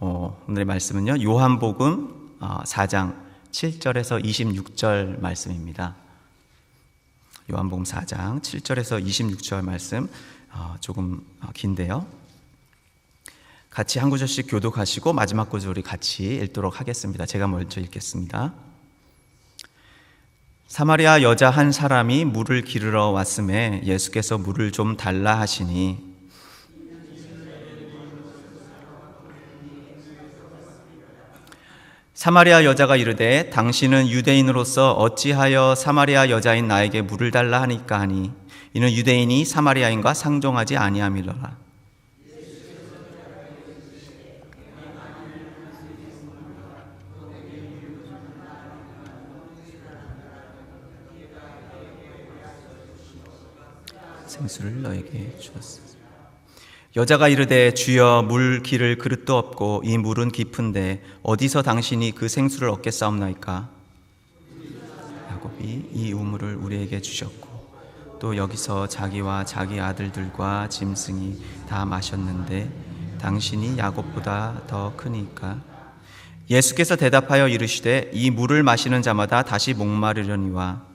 오늘의 말씀은요, 요한복음 4장 7절에서 26절 말씀입니다. 요한복음 4장 7절에서 26절 말씀 조금 긴데요, 같이 한 구절씩 교독하시고 마지막 구절 우리 같이 읽도록 하겠습니다. 제가 먼저 읽겠습니다. 사마리아 여자 한 사람이 물을 기르러 왔음에 예수께서 물을 좀 달라 하시니 사마리아 여자가 이르되 당신은 유대인으로서 어찌하여 사마리아 여자인 나에게 물을 달라 하니까 하니 이는 유대인이 사마리아인과 상종하지 아니함이로라. 생수를 너에게 주었으니 여자가 이르되 주여 물 기를 그릇도 없고 이 물은 깊은데 어디서 당신이 그 생수를 얻겠사옵나이까? 야곱이 이 우물을 우리에게 주셨고 또 여기서 자기와 자기 아들들과 짐승이 다 마셨는데 당신이 야곱보다 더 크니까? 예수께서 대답하여 이르시되 이 물을 마시는 자마다 다시 목마르려니와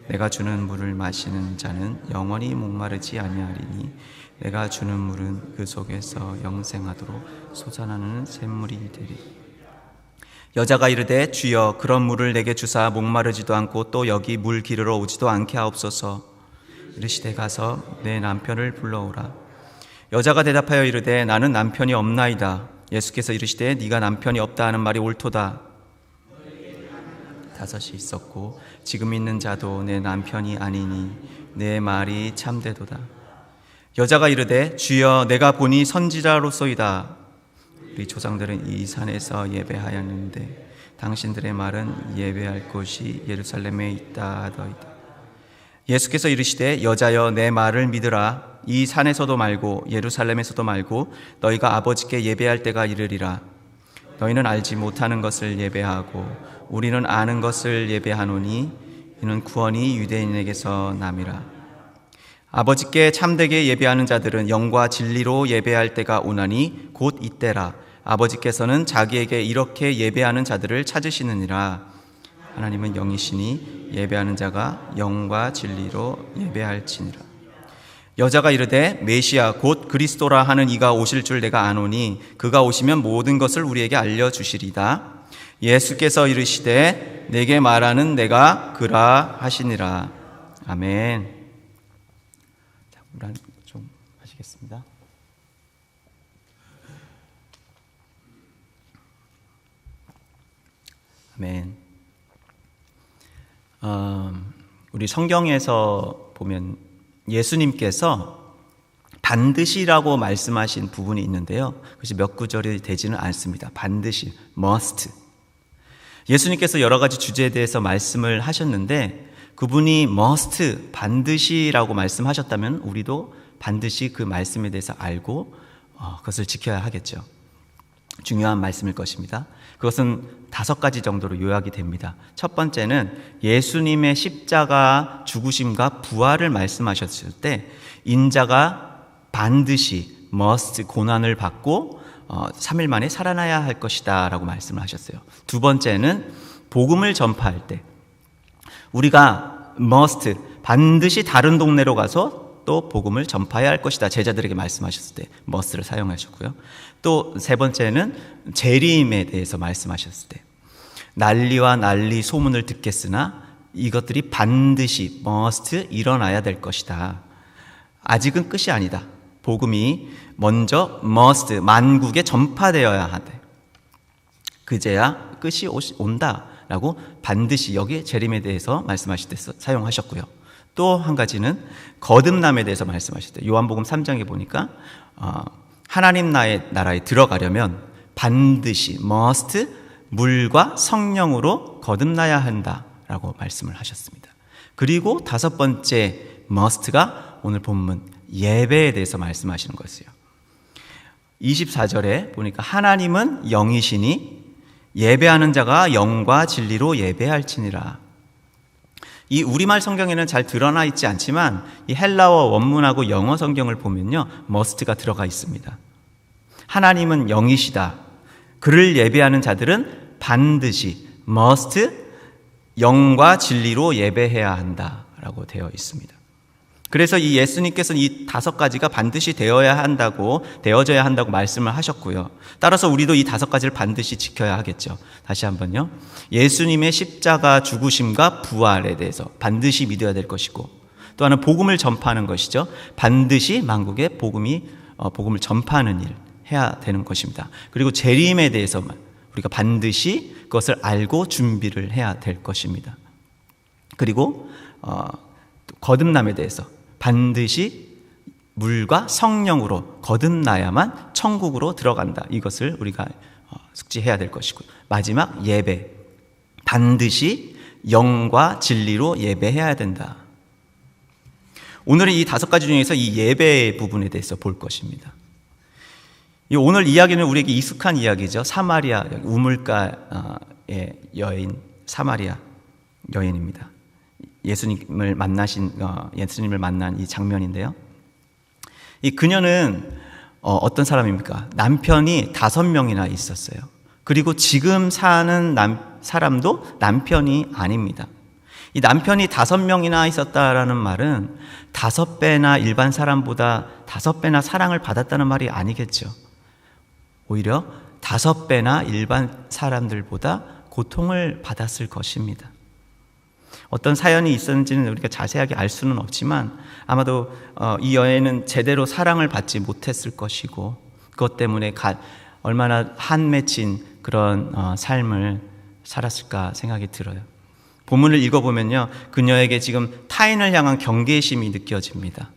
내가 주는 물을 마시는 자는 영원히 목마르지 아니하리니 내가 주는 물은 그 속에서 영생하도록 솟아나는 샘물이 되리. 여자가 이르되 주여 그런 물을 내게 주사 목마르지도 않고 또 여기 물 기르러 오지도 않게 하옵소서. 이르시되 가서 내 남편을 불러오라. 여자가 대답하여 이르되 나는 남편이 없나이다. 예수께서 이르시되 네가 남편이 없다 하는 말이 옳도다. 5이 있었고 지금 있는 자도 내 남편이 아니니 내 말이 참되도다. 여자가 이르되 주여 내가 보니 선지자로소이다. 우리 조상들은 이 산에서 예배하였는데 당신들의 말은 예배할 곳이 예루살렘에 있다 하더이다. 예수께서 이르시되 여자여 내 말을 믿으라. 이 산에서도 말고 예루살렘에서도 말고 너희가 아버지께 예배할 때가 이르리라. 너희는 알지 못하는 것을 예배하고 우리는 아는 것을 예배하노니 이는 구원이 유대인에게서 남이라. 아버지께 참되게 예배하는 자들은 영과 진리로 예배할 때가 오나니 곧 이때라. 아버지께서는 자기에게 이렇게 예배하는 자들을 찾으시느니라. 하나님은 영이시니 예배하는 자가 영과 진리로 예배할지니라. 여자가 이르되 메시아 곧 그리스도라 하는 이가 오실 줄 내가 아노니 그가 오시면 모든 것을 우리에게 알려주시리다. 예수께서 이르시되 내게 말하는 내가 그라 하시니라. 아멘. 물 한 좀 하시겠습니다. 아멘. 우리 성경에서 보면 예수님께서 반드시라고 말씀하신 부분이 있는데요, 그것이 몇 구절이 되지는 않습니다. 반드시, must. 예수님께서 여러 가지 주제에 대해서 말씀을 하셨는데 그분이 must, 반드시라고 말씀하셨다면 우리도 반드시 그 말씀에 대해서 알고 그것을 지켜야 하겠죠. 중요한 말씀일 것입니다. 그것은 5가지 정도로 요약이 됩니다. 첫 번째는 예수님의 십자가 죽으심과 부활을 말씀하셨을 때 인자가 반드시 must 고난을 받고 3일 만에 살아나야 할 것이다 라고 말씀을 하셨어요. 두 번째는 복음을 전파할 때 우리가 must, 반드시 다른 동네로 가서 또 복음을 전파해야 할 것이다. 제자들에게 말씀하셨을 때 must를 사용하셨고요. 또 세 번째는 재림에 대해서 말씀하셨을 때 난리와 난리 소문을 듣겠으나 이것들이 반드시 must 일어나야 될 것이다. 아직은 끝이 아니다. 복음이 먼저 must 만국에 전파되어야 하되 그제야 끝이 온다 라고 반드시 여기 재림에 대해서 말씀하실 때 사용하셨고요. 또 한 가지는 거듭남에 대해서 말씀하실 때 요한복음 3장에 보니까 하나님 나라에 들어가려면 반드시 must 물과 성령으로 거듭나야 한다라고 말씀을 하셨습니다. 그리고 5번째 must가 오늘 본문 예배에 대해서 말씀하시는 것이에요. 24절에 보니까 하나님은 영이시니 예배하는 자가 영과 진리로 예배할지니라. 이 우리말 성경에는 잘 드러나 있지 않지만 이 헬라어 원문하고 영어 성경을 보면요, must가 들어가 있습니다. 하나님은 영이시다. 그를 예배하는 자들은 반드시 must 영과 진리로 예배해야 한다라고 되어 있습니다. 그래서 이 예수님께서는 이 5가지가 반드시 되어져야 한다고 말씀을 하셨고요. 따라서 우리도 이 5가지를 반드시 지켜야 하겠죠. 다시 한번요. 예수님의 십자가 죽으심과 부활에 대해서 반드시 믿어야 될 것이고, 또 하나는 복음을 전파하는 것이죠. 반드시 만국에 복음을 전파하는 일 해야 되는 것입니다. 그리고 재림에 대해서만 우리가 반드시 그것을 알고 준비를 해야 될 것입니다. 그리고 거듭남에 대해서 반드시 물과 성령으로 거듭나야만 천국으로 들어간다. 이것을 우리가 숙지해야 될 것이고, 마지막 예배, 반드시 영과 진리로 예배해야 된다. 오늘은 이 5가지 중에서 이 예배 부분에 대해서 볼 것입니다. 오늘 이야기는 우리에게 익숙한 이야기죠. 사마리아 우물가의 여인, 사마리아 여인입니다. 예수님을 만난 이 장면인데요. 이 그녀는 어떤 사람입니까? 남편이 5명이나 있었어요. 그리고 지금 사는 사람도 남편이 아닙니다. 이 남편이 5명이나 있었다라는 말은 5배나 일반 사람보다 5배나 사랑을 받았다는 말이 아니겠죠. 오히려 5배나 일반 사람들보다 고통을 받았을 것입니다. 어떤 사연이 있었는지는 우리가 자세하게 알 수는 없지만 아마도 이 여인은 제대로 사랑을 받지 못했을 것이고, 그것 때문에 얼마나 한 맺힌 그런 삶을 살았을까 생각이 들어요. 본문을 읽어보면요, 그녀에게 지금 타인을 향한 경계심이 느껴집니다.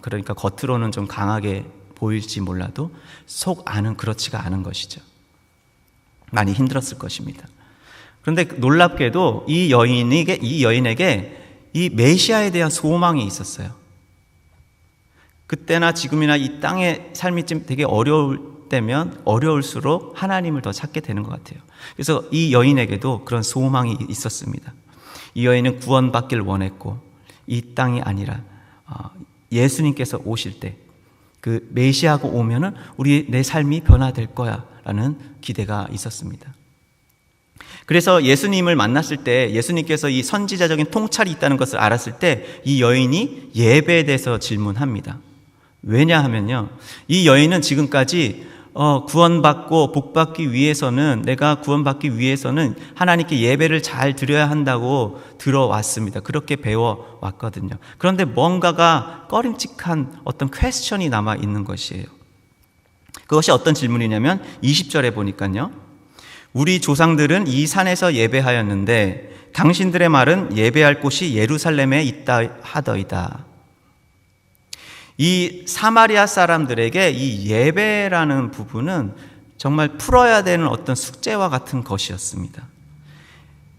그러니까 겉으로는 좀 강하게 보일지 몰라도 속 안은 그렇지가 않은 것이죠. 많이 힘들었을 것입니다. 그런데 놀랍게도 이 여인에게 이 메시아에 대한 소망이 있었어요. 그때나 지금이나 이 땅의 삶이 좀 되게 어려울 때면 어려울수록 하나님을 더 찾게 되는 것 같아요. 그래서 이 여인에게도 그런 소망이 있었습니다. 이 여인은 구원받길 원했고, 이 땅이 아니라 예수님께서 오실 때 그 메시아가 오면은 내 삶이 변화될 거야 라는 기대가 있었습니다. 그래서 예수님을 만났을 때 예수님께서 이 선지자적인 통찰이 있다는 것을 알았을 때 이 여인이 예배에 대해서 질문합니다. 왜냐하면요, 이 여인은 지금까지 구원받고 복받기 위해서는, 내가 구원받기 위해서는 하나님께 예배를 잘 드려야 한다고 들어왔습니다. 그렇게 배워왔거든요. 그런데 뭔가가 꺼림칙한 어떤 퀘스천이 남아 있는 것이에요. 그것이 어떤 질문이냐면 20절에 보니까요, 우리 조상들은 이 산에서 예배하였는데 당신들의 말은 예배할 곳이 예루살렘에 있다 하더이다. 이 사마리아 사람들에게 이 예배라는 부분은 정말 풀어야 되는 어떤 숙제와 같은 것이었습니다.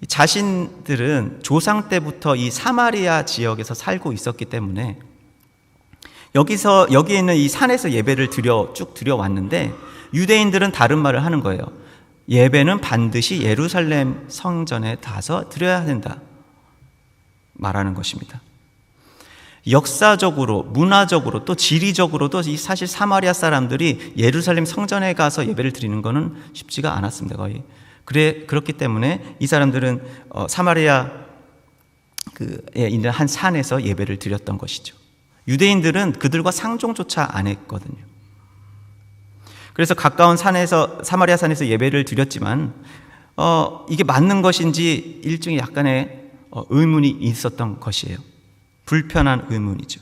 자신들은 조상 때부터 이 사마리아 지역에서 살고 있었기 때문에 여기에 있는 이 산에서 예배를 쭉 드려왔는데, 유대인들은 다른 말을 하는 거예요. 예배는 반드시 예루살렘 성전에 가서 드려야 된다 말하는 것입니다. 역사적으로, 문화적으로, 또 지리적으로도 사실 사마리아 사람들이 예루살렘 성전에 가서 예배를 드리는 것은 쉽지가 않았습니다. 거의. 그렇기 때문에 이 사람들은 사마리아에 있는 한 산에서 예배를 드렸던 것이죠. 유대인들은 그들과 상종조차 안 했거든요. 그래서 가까운 사마리아 산에서 예배를 드렸지만 이게 맞는 것인지 일종의 약간의 의문이 있었던 것이에요. 불편한 의문이죠.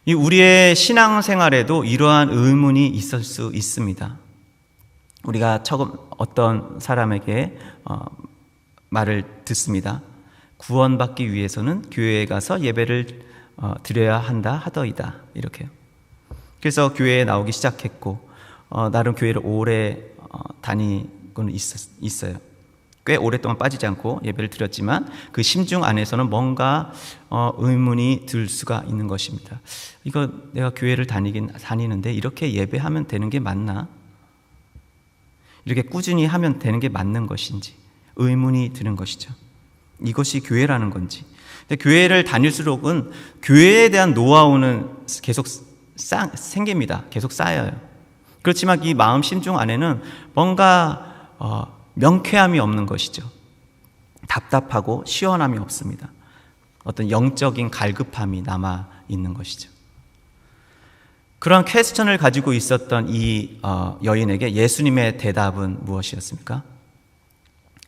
우리의 신앙생활에도 이러한 의문이 있을 수 있습니다. 우리가 처음 어떤 사람에게 말을 듣습니다. 구원받기 위해서는 교회에 가서 예배를 드려야 한다 하더이다, 이렇게요. 그래서 교회에 나오기 시작했고, 나름 교회를 오래 다니고는 있어요. 꽤 오랫동안 빠지지 않고 예배를 드렸지만 그 심중 안에서는 뭔가 의문이 들 수가 있는 것입니다. 이거 내가 교회를 다니는데 이렇게 예배하면 되는 게 맞나? 이렇게 꾸준히 하면 되는 게 맞는 것인지 의문이 드는 것이죠. 이것이 교회라는 건지. 근데 교회를 다닐수록은 교회에 대한 노하우는 계속 생깁니다. 계속 쌓여요. 그렇지만 이 마음 심중 안에는 뭔가 명쾌함이 없는 것이죠. 답답하고 시원함이 없습니다. 어떤 영적인 갈급함이 남아 있는 것이죠. 그런 퀘스천을 가지고 있었던 이 여인에게 예수님의 대답은 무엇이었습니까?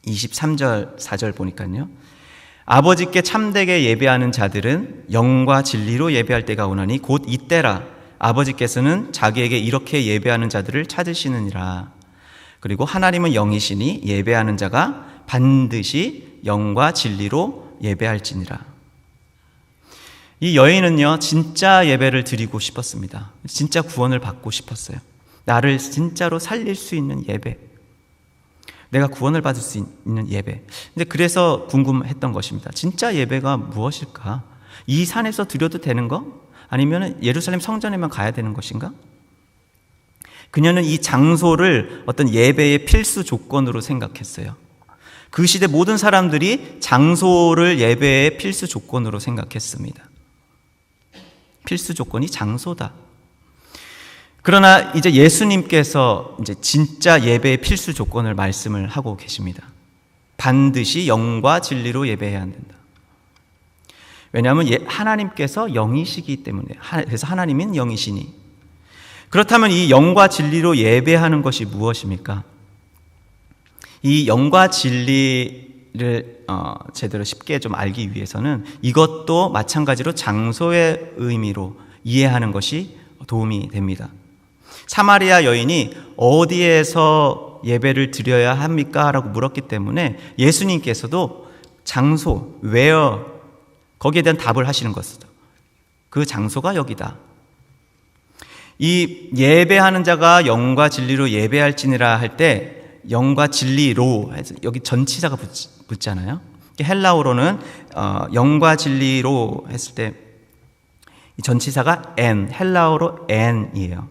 23절 4절 보니까요. 아버지께 참되게 예배하는 자들은 영과 진리로 예배할 때가 오나니 곧 이때라. 아버지께서는 자기에게 이렇게 예배하는 자들을 찾으시느니라. 그리고 하나님은 영이시니 예배하는 자가 반드시 영과 진리로 예배할지니라. 이 여인은요, 진짜 예배를 드리고 싶었습니다. 진짜 구원을 받고 싶었어요. 나를 진짜로 살릴 수 있는 예배. 내가 구원을 받을 수 있는 예배. 근데 그래서 궁금했던 것입니다. 진짜 예배가 무엇일까? 이 산에서 드려도 되는 거? 아니면 예루살렘 성전에만 가야 되는 것인가? 그녀는 이 장소를 어떤 예배의 필수 조건으로 생각했어요. 그 시대 모든 사람들이 장소를 예배의 필수 조건으로 생각했습니다. 필수 조건이 장소다. 그러나 이제 예수님께서 이제 진짜 예배의 필수 조건을 말씀을 하고 계십니다. 반드시 영과 진리로 예배해야 한다. 왜냐하면 하나님께서 영이시기 때문에, 그래서 하나님은 영이시니. 그렇다면 이 영과 진리로 예배하는 것이 무엇입니까? 이 영과 진리를 제대로 쉽게 좀 알기 위해서는 이것도 마찬가지로 장소의 의미로 이해하는 것이 도움이 됩니다. 사마리아 여인이 어디에서 예배를 드려야 합니까? 라고 물었기 때문에 예수님께서도 장소, where, 거기에 대한 답을 하시는 것이다. 그 장소가 여기다. 이 예배하는 자가 영과 진리로 예배할지니라 할 때 영과 진리로 해서 여기 전치사가 붙잖아요. 헬라어로는 영과 진리로 했을 때 이 전치사가 en, 헬라어로 en이에요.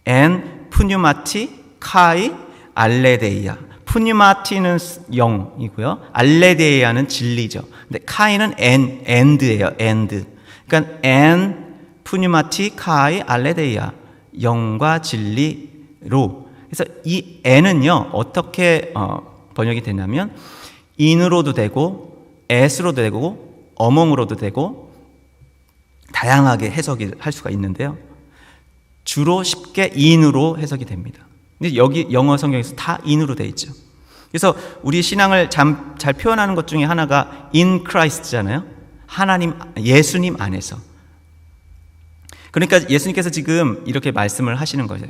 en, 푸뉴마티, 카이, 알레데이아. 푸뉴마티는 영이고요. 알레데이아는 진리죠. 근데 카이는 end예요. end. 그러니까 en, 푸뉴마티, 카이, 알레데이아. 영과 진리로. 그래서 이 n은요, 어떻게 번역이 되냐면 in으로도 되고 as로도 되고 among으로도 되고 다양하게 해석을 할 수가 있는데요. 주로 쉽게 in으로 해석이 됩니다. 근데 여기 영어 성경에서 다 in으로 되어 있죠. 그래서 우리 신앙을 잘 표현하는 것 중에 하나가 in Christ잖아요. 하나님, 예수님 안에서. 그러니까 예수님께서 지금 이렇게 말씀을 하시는 거예요.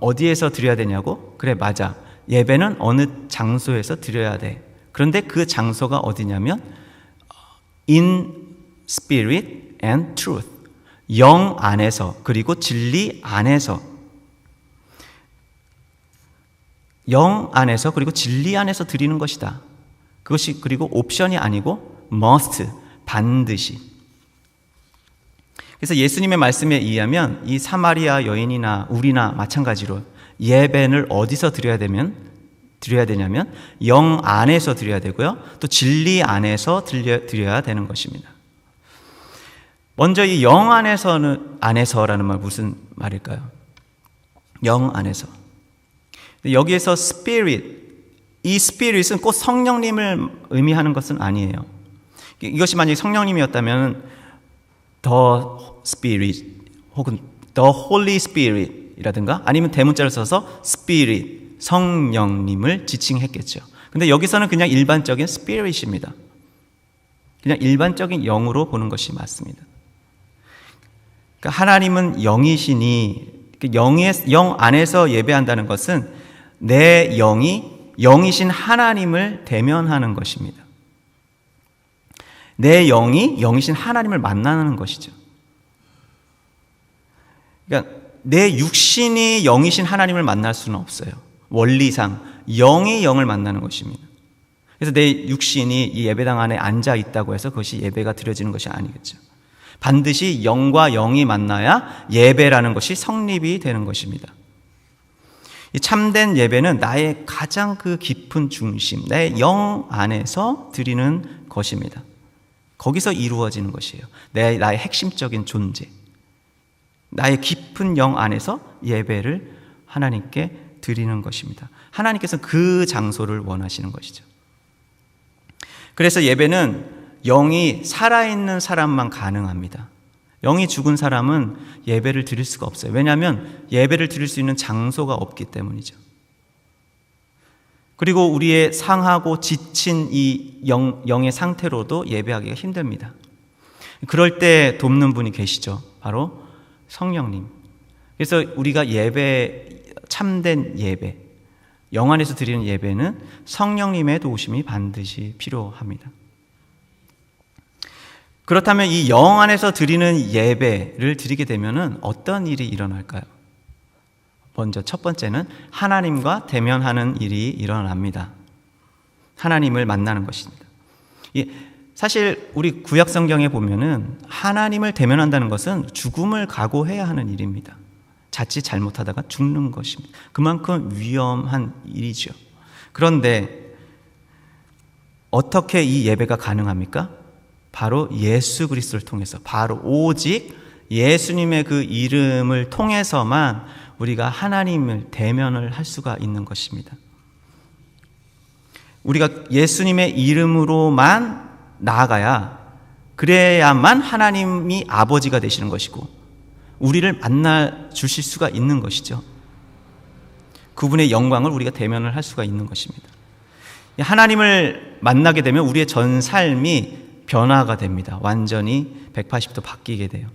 어디에서 드려야 되냐고? 그래, 맞아. 예배는 어느 장소에서 드려야 돼. 그런데 그 장소가 어디냐면 in spirit and truth. 영 안에서 그리고 진리 안에서. 영 안에서 그리고 진리 안에서 드리는 것이다. 그것이 그리고 옵션이 아니고 must, 반드시. 그래서 예수님의 말씀에 의하면 이 사마리아 여인이나 우리나 마찬가지로 예배를 어디서 드려야 되냐면 영 안에서 드려야 되고요. 또 진리 안에서 드려야 되는 것입니다. 먼저 이 영 안에서라는 말 무슨 말일까요? 영 안에서. 여기에서 spirit, 이 spirit은 꼭 성령님을 의미하는 것은 아니에요. 이것이 만약에 성령님이었다면 the spirit 혹은 the holy spirit이라든가 아니면 대문자를 써서 spirit, 성령님을 지칭했겠죠. 근데 여기서는 그냥 일반적인 spirit입니다. 그냥 일반적인 영으로 보는 것이 맞습니다. 그러니까 하나님은 영이시니 영 안에서 예배한다는 것은 내 영이 영이신 하나님을 대면하는 것입니다. 내 영이 영이신 하나님을 만나는 것이죠. 그러니까 내 육신이 영이신 하나님을 만날 수는 없어요. 원리상 영이 영을 만나는 것입니다. 그래서 내 육신이 이 예배당 안에 앉아 있다고 해서 그것이 예배가 드려지는 것이 아니겠죠. 반드시 영과 영이 만나야 예배라는 것이 성립이 되는 것입니다. 이 참된 예배는 나의 가장 그 깊은 중심, 내 영 안에서 드리는 것입니다. 거기서 이루어지는 것이에요. 나의 핵심적인 존재. 나의 깊은 영 안에서 예배를 하나님께 드리는 것입니다. 하나님께서 그 장소를 원하시는 것이죠. 그래서 예배는 영이 살아있는 사람만 가능합니다. 영이 죽은 사람은 예배를 드릴 수가 없어요. 왜냐하면 예배를 드릴 수 있는 장소가 없기 때문이죠. 그리고 우리의 상하고 지친 이 영의 상태로도 예배하기가 힘듭니다. 그럴 때 돕는 분이 계시죠. 바로 성령님. 그래서 우리가 참된 예배, 영 안에서 드리는 예배는 성령님의 도우심이 반드시 필요합니다. 그렇다면 이 영 안에서 드리는 예배를 드리게 되면 어떤 일이 일어날까요? 먼저 첫 번째는 하나님과 대면하는 일이 일어납니다. 하나님을 만나는 것입니다. 사실 우리 구약 성경에 보면은 하나님을 대면한다는 것은 죽음을 각오해야 하는 일입니다. 자칫 잘못하다가 죽는 것입니다. 그만큼 위험한 일이죠. 그런데 어떻게 이 예배가 가능합니까? 바로 예수 그리스도를 통해서, 바로 오직 예수님의 그 이름을 통해서만 우리가 하나님을 대면을 할 수가 있는 것입니다. 우리가 예수님의 이름으로만 나아가야, 그래야만 하나님이 아버지가 되시는 것이고 우리를 만나 주실 수가 있는 것이죠. 그분의 영광을 우리가 대면을 할 수가 있는 것입니다. 하나님을 만나게 되면 우리의 전 삶이 변화가 됩니다. 완전히 180도 바뀌게 돼요.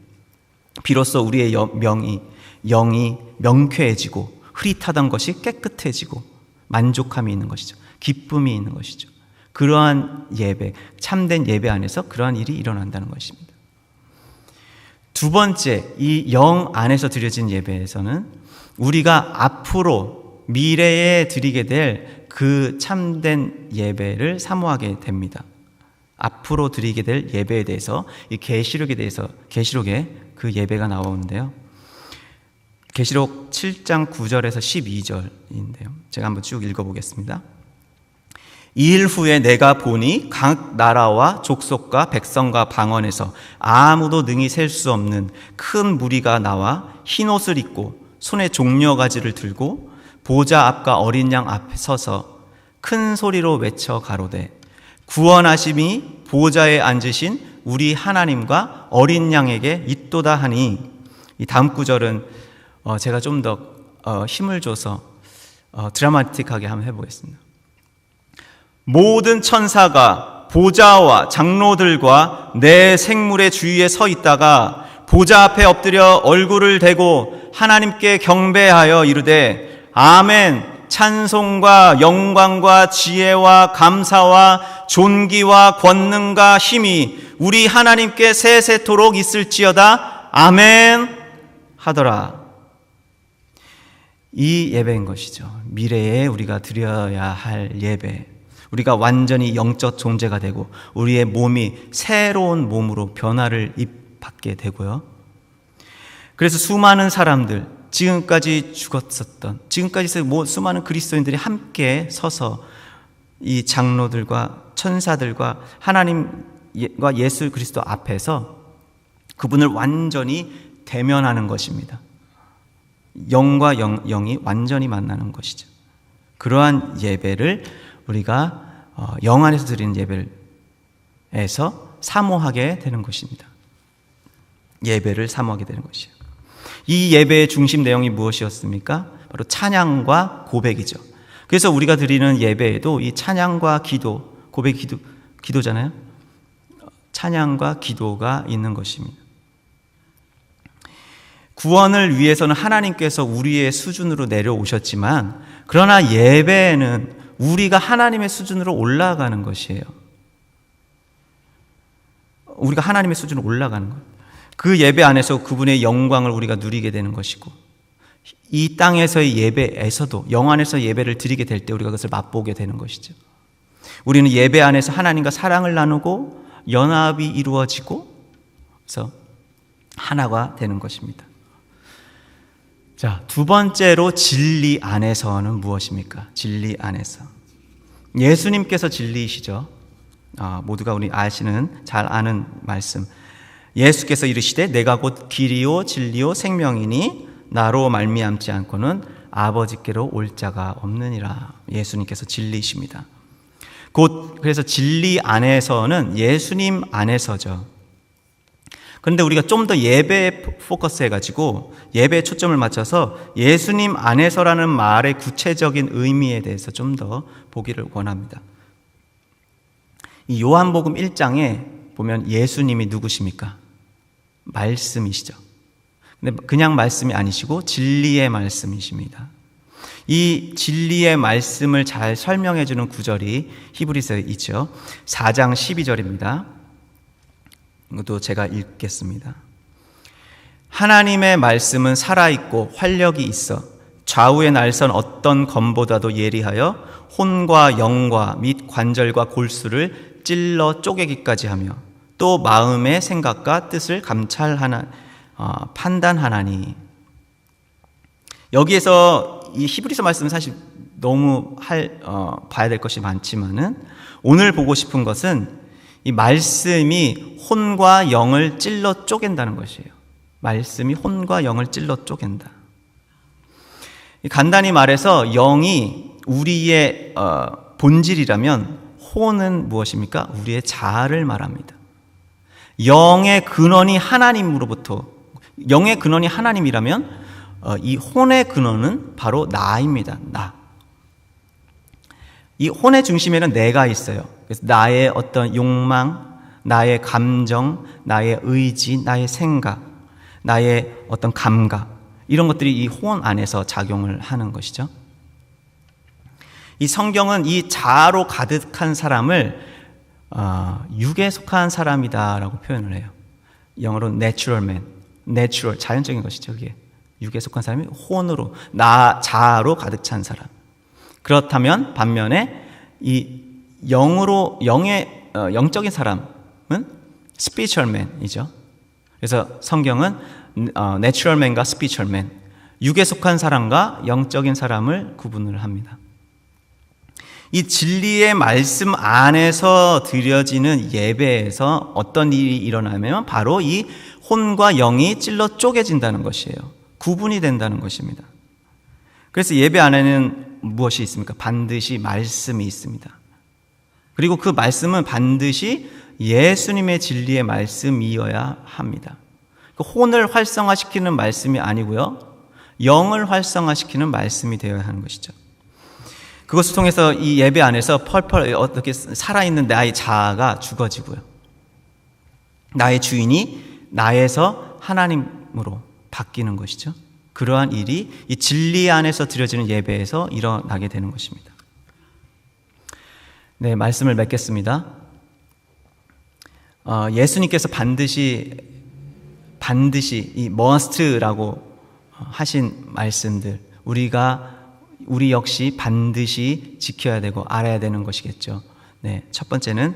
비로소 우리의 영이 명쾌해지고 흐릿하던 것이 깨끗해지고 만족함이 있는 것이죠. 기쁨이 있는 것이죠. 그러한 예배, 참된 예배 안에서 그러한 일이 일어난다는 것입니다. 두 번째, 이 영 안에서 드려진 예배에서는 우리가 앞으로 미래에 드리게 될 그 참된 예배를 사모하게 됩니다. 앞으로 드리게 될 예배에 대해서, 이 계시록에 그 예배가 나오는데요. 계시록 7장 9절에서 12절인데요. 제가 한번 쭉 읽어보겠습니다. 이 일 후에 내가 보니 각 나라와 족속과 백성과 방언에서 아무도 능히 셀 수 없는 큰 무리가 나와 흰 옷을 입고 손에 종려가지를 들고 보좌 앞과 어린 양 앞에 서서 큰 소리로 외쳐 가로되 구원하심이 보좌에 앉으신 우리 하나님과 어린 양에게 있도다 하니, 이 다음 구절은 제가 좀 더 힘을 줘서 드라마틱하게 한번 해보겠습니다. 모든 천사가 보좌와 장로들과 내 생물의 주위에 서 있다가 보좌 앞에 엎드려 얼굴을 대고 하나님께 경배하여 이르되 아멘, 찬송과 영광과 지혜와 감사와 존귀와 권능과 힘이 우리 하나님께 세세토록 있을지어다 아멘 하더라. 이 예배인 것이죠. 미래에 우리가 드려야 할 예배, 우리가 완전히 영적 존재가 되고 우리의 몸이 새로운 몸으로 변화를 받게 되고요. 그래서 수많은 사람들, 지금까지 죽었었던, 지금까지 수많은 그리스도인들이 함께 서서 이 장로들과 천사들과 하나님과 예수 그리스도 앞에서 그분을 완전히 대면하는 것입니다. 영과 영이 완전히 만나는 것이죠. 그러한 예배를 우리가 영 안에서 드리는 예배에서 사모하게 되는 것입니다. 예배를 사모하게 되는 것이요. 이 예배의 중심 내용이 무엇이었습니까? 바로 찬양과 고백이죠. 그래서 우리가 드리는 예배에도 이 찬양과 기도, 고백 기도잖아요. 찬양과 기도가 있는 것입니다. 구원을 위해서는 하나님께서 우리의 수준으로 내려오셨지만, 그러나 예배는 우리가 하나님의 수준으로 올라가는 것이에요. 우리가 하나님의 수준으로 올라가는 것. 그 예배 안에서 그분의 영광을 우리가 누리게 되는 것이고, 이 땅에서의 예배에서도 영 안에서 예배를 드리게 될 때 우리가 그것을 맛보게 되는 것이죠. 우리는 예배 안에서 하나님과 사랑을 나누고 연합이 이루어지고 그래서 하나가 되는 것입니다. 자, 두 번째로 진리 안에서는 무엇입니까? 진리 안에서. 예수님께서 진리이시죠. 모두가 우리 잘 아는 말씀. 예수께서 이르시되 내가 곧 길이요 진리요 생명이니 나로 말미암지 않고는 아버지께로 올 자가 없느니라. 예수님께서 진리이십니다. 곧 그래서 진리 안에서는 예수님 안에서죠. 그런데 우리가 좀 더 예배에 포커스해가지고 예배에 초점을 맞춰서 예수님 안에서라는 말의 구체적인 의미에 대해서 좀 더 보기를 원합니다. 이 요한복음 1장에 보면 예수님이 누구십니까? 말씀이시죠. 근데 그냥 말씀이 아니시고 진리의 말씀이십니다. 이 진리의 말씀을 잘 설명해 주는 구절이 히브리서에 있죠. 4장 12절입니다. 이것도 제가 읽겠습니다. 하나님의 말씀은 살아있고 활력이 있어 좌우의 날선 어떤 검보다도 예리하여 혼과 영과 및 관절과 골수를 찔러 쪼개기까지 하며 또 마음의 생각과 뜻을 판단하나니. 여기에서 이 히브리서 말씀은 사실 너무 봐야 될 것이 많지만은 오늘 보고 싶은 것은 이 말씀이 혼과 영을 찔러 쪼갠다는 것이에요. 말씀이 혼과 영을 찔러 쪼갠다. 간단히 말해서 영이 우리의 본질이라면 혼은 무엇입니까? 우리의 자아를 말합니다. 영의 근원이 하나님으로부터, 영의 근원이 하나님이라면 이 혼의 근원은 바로 나입니다. 나. 이 혼의 중심에는 내가 있어요. 그래서 나의 어떤 욕망, 나의 감정, 나의 의지, 나의 생각, 나의 어떤 감각, 이런 것들이 이 혼 안에서 작용을 하는 것이죠. 이 성경은 이 자아로 가득한 사람을 육에 속한 사람이다라고 표현을 해요. 영어로 natural man, natural, 자연적인 것이죠. 그게 육에 속한 사람이 혼으로, 자아로 가득 찬 사람. 그렇다면 반면에 이 영적인 사람은 spiritual man이죠. 그래서 성경은 natural man과 spiritual man, 육에 속한 사람과 영적인 사람을 구분을 합니다. 이 진리의 말씀 안에서 드려지는 예배에서 어떤 일이 일어나면 바로 이 혼과 영이 찔러 쪼개진다는 것이에요. 구분이 된다는 것입니다. 그래서 예배 안에는 무엇이 있습니까? 반드시 말씀이 있습니다. 그리고 그 말씀은 반드시 예수님의 진리의 말씀이어야 합니다. 그 혼을 활성화시키는 말씀이 아니고요, 영을 활성화시키는 말씀이 되어야 하는 것이죠. 그것을 통해서 이 예배 안에서 펄펄 어떻게 살아있는 나의 자아가 죽어지고요, 나의 주인이 나에서 하나님으로 바뀌는 것이죠. 그러한 일이 이 진리 안에서 드려지는 예배에서 일어나게 되는 것입니다. 네, 말씀을 맺겠습니다. 예수님께서 반드시 이 must라고 하신 말씀들, 우리 역시 반드시 지켜야 되고 알아야 되는 것이겠죠. 네, 첫 번째는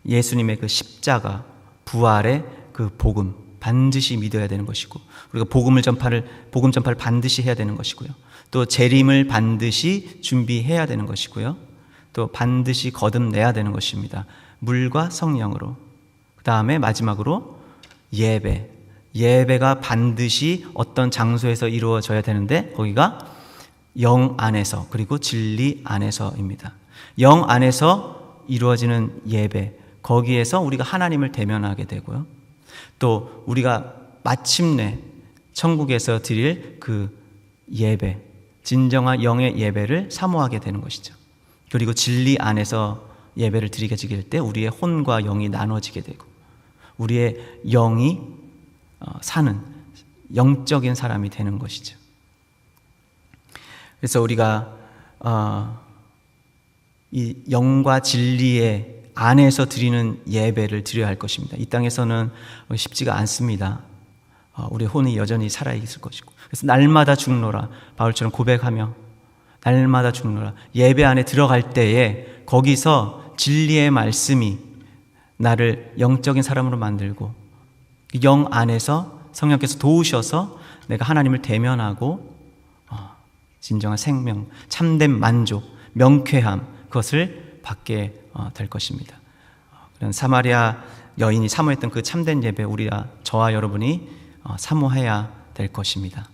예수님의 그 십자가, 부활의 그 복음 반드시 믿어야 되는 것이고, 우리가 복음 전파를 반드시 해야 되는 것이고요. 또 재림을 반드시 준비해야 되는 것이고요. 또 반드시 거듭내야 되는 것입니다. 물과 성령으로. 그 다음에 마지막으로 예배가 반드시 어떤 장소에서 이루어져야 되는데 거기가 영 안에서, 그리고 진리 안에서입니다. 영 안에서 이루어지는 예배, 거기에서 우리가 하나님을 대면하게 되고요. 또 우리가 마침내 천국에서 드릴 그 예배, 진정한 영의 예배를 사모하게 되는 것이죠. 그리고 진리 안에서 예배를 드리게 될 때 우리의 혼과 영이 나눠지게 되고 우리의 영이 사는 영적인 사람이 되는 것이죠. 그래서 우리가 이 영과 진리의 안에서 드리는 예배를 드려야 할 것입니다. 이 땅에서는 쉽지가 않습니다. 우리 혼이 여전히 살아있을 것이고, 그래서 날마다 죽노라, 바울처럼 고백하며 날마다 죽노라. 예배 안에 들어갈 때에 거기서 진리의 말씀이 나를 영적인 사람으로 만들고, 영 안에서 성령께서 도우셔서 내가 하나님을 대면하고 진정한 생명, 참된 만족, 명쾌함, 그것을 받게 될 것입니다. 그런 사마리아 여인이 사모했던 그 참된 예배, 저와 여러분이 사모해야 될 것입니다.